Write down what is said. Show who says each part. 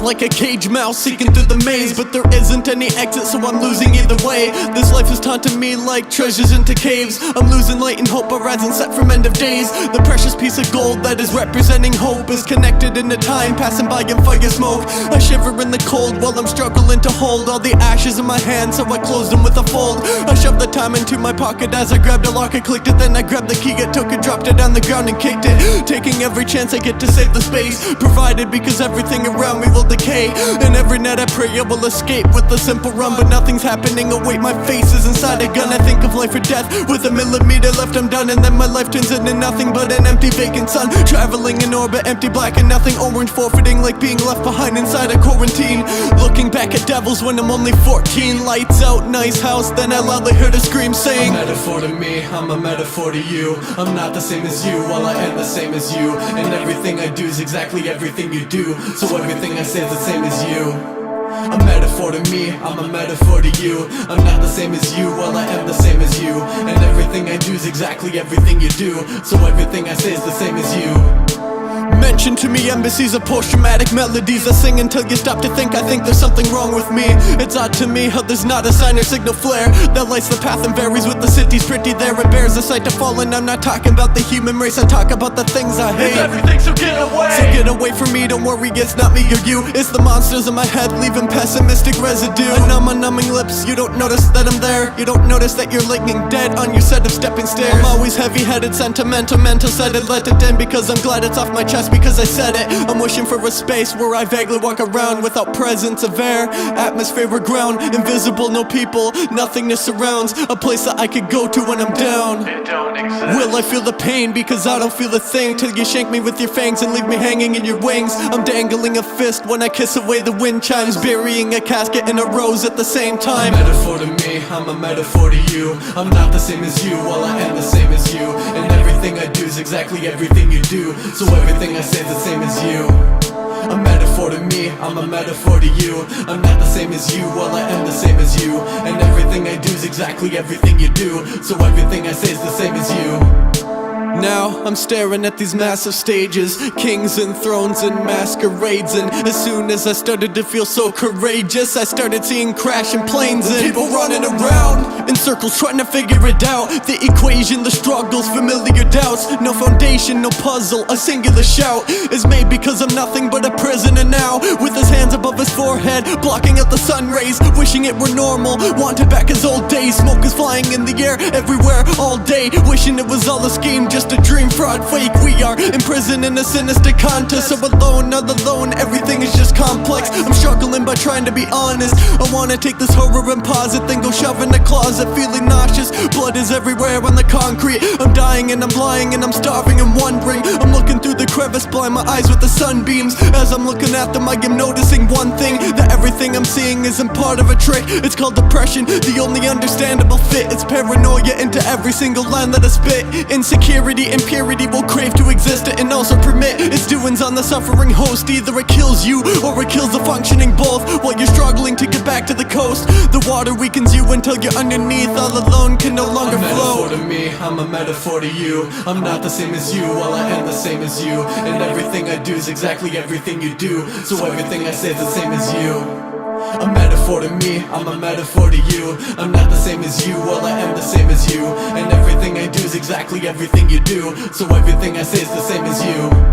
Speaker 1: like a cage mouse seeking through the maze, but there isn't any exit, so I'm losing either way. This life is taunting me like treasures into caves. I'm losing light and hope, arising set from end of days. The precious piece of gold that is representing hope is connected into time, passing by in fire smoke. I shiver in the cold while I'm struggling to hold all the ashes in my hand, so I closed them with a fold. I shoved the time into my pocket as I grabbed a lock, I clicked it, then I grabbed the key, I took it, dropped it on the ground and kicked it, taking every chance I get to save the space provided, because everything around me will decay. And every night I pray I will escape with a simple run, but nothing's happening. Oh wait, my face is inside a gun. I think of life or death with a millimeter left, I'm done. And then my life turns into nothing but an empty vacant sun, traveling in orbit, empty, black and nothing. Orange forfeiting like being left behind inside a quarantine, looking back at devils when I'm only 14. Lights out, nice house, then I loudly heard a scream saying,
Speaker 2: a metaphor to me, I'm a metaphor to you. I'm not the same as you, while I am the same as you. And everything I do is exactly everything you do, so everything I say is the same as you. A metaphor to me, I'm a metaphor to you. I'm not the same as you, while I am the same as you. And everything I do is exactly everything you do, so everything I say is the same as you.
Speaker 1: Mention to me embassies of post-traumatic melodies. I sing until you stop to think. I think there's something wrong with me. It's odd to me how there's not a sign or signal flare that lights the path and varies with the city's pretty there. It bears a sight to fall, and I'm not talking about the human race, I talk about the things I hate.
Speaker 2: It's everything, so get away.
Speaker 1: So get away from me, don't worry, it's not me or you. It's the monsters in my head leaving pessimistic residue. I numb my numbing lips, you don't notice that I'm there. You don't notice that you're laying dead on your set of stepping stairs. I'm always heavy-headed, sentimental, mental, said it, let it in because I'm glad it's off my chest, because I said it. I'm wishing for a space where I vaguely walk around without presence of air, atmosphere or ground, invisible, no people, nothingness surrounds, a place that I could go to when I'm down.
Speaker 2: It don't exist.
Speaker 1: Will I feel the pain? Because I don't feel a thing till you shank me with your fangs and leave me hanging in your wings. I'm dangling a fist when I kiss away the wind chimes, burying a casket and a rose at the same time.
Speaker 2: A metaphor to me, I'm a metaphor to you. I'm not the same as you, while I am the same as you. And everything I do is exactly everything you do, so everything I say is the same as you. A metaphor to me, I'm a metaphor to you. I'm not the same as you, while I am the same as you. And everything I do is exactly everything you do, so everything I say is the same as you.
Speaker 1: Now I'm staring at these massive stages, kings and thrones and masquerades. And as soon as I started to feel so courageous, I started seeing crashing planes and people running around in circles trying to figure it out. The equation, the struggles, familiar doubts. No foundation, no puzzle, a singular shout is made because I'm nothing but a prisoner now, with his hands above his forehead, blocking out the sun rays, wishing it were normal, wanted back his old days. Smoke is flying in the air, everywhere, all day, wishing it was all a scheme, just a dream, fraud, fake. We are imprisoned in a sinister contest, so alone, not alone, everything is just complex. I'm struggling by trying to be honest. I wanna take this horror and pause it, then go shove in the closet, feeling nauseous. Blood is everywhere on the concrete. I'm dying and I'm lying and I'm starving and wondering. I'm looking through the crevice, blind my eyes with the sunbeams. As I'm looking at them, I am noticing one thing, that everything I'm seeing isn't part of a trick. It's called depression, the only understandable fit. It's paranoia into every single line that I spit. Insecurity, impurity will crave to exist and also permit its doings on the suffering host. Either it kills you or it kills the functioning both, while you're struggling to get back to the coast. The water weakens you until you're underneath, all alone, can no longer flow.
Speaker 2: A metaphor to me, I'm a metaphor to you. I'm not the same as you, while I am the same as you. And everything I do is exactly everything you do, so everything I say is the same as you. A metaphor to me, I'm a metaphor to you. I'm not the same as you, while I am the same as you. And everything I do is exactly everything you do, so everything I say is the same as you.